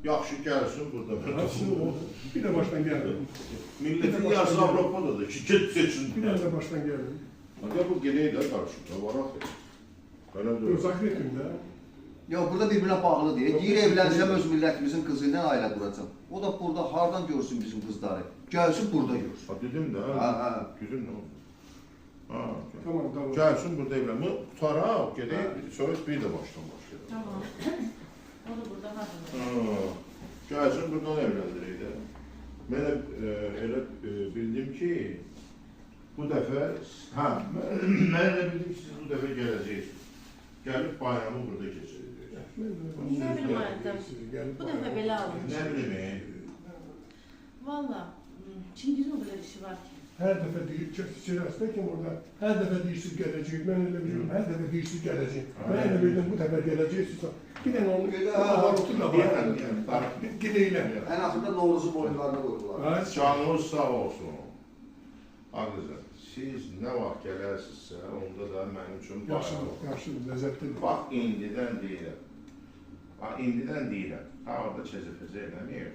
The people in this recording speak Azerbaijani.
Yaxşı gəlsin burada. Bir de baştan geldim. Milletin yarısı Avrupa'dadır ki, get seçin. Bir de baştan geldim. Hadi bu geleyi de karşımda var axı. Öyle de. Uzak ettim de. Yox, burada birbirine bağlı deyil. Deyir evlənəcəm öz millətimizin qızı ilə ailə quracam. O da burada hardan görsün bizim qızları? Gəlsin burada görsün. Ha dedim de. Ha. Dedim ne oldu? Ha. Tamam. Gelsin burada evlenme. Tara geleyi sonra bir de baştan başlayalım. Tamam. O da burada hazır. Ha. Gelsin buradan evlendireydi. Ben de öyle bildim ki bu defa ben de bildim ki siz bu defa geleceksiniz. Gelip bayramı burada geçireceksiniz. Ne bileyim bu defa belə alınmış. Ne bileyim. Valla, Çingiz'in o kadar işi var ki. Her defa Sivas'tayken orada her defa değişsiz gelecek. Ben öyle biliyorum. Her defa değişsiz gelecek. Ben öyle bildim bu defa gelecek. Bir de onu oturla var. Gideyle. Ən axırda Novruz'un boyunlarına qoydular. Canınız sağ olsun. Ağzı. Siz ne vaxt gələrsinizsə, onda da mənim üçün Yaxşıdır, ləzzətlidir. Bax, indidən deyirəm. Ha, orada çəzə-fəzə eləməyib.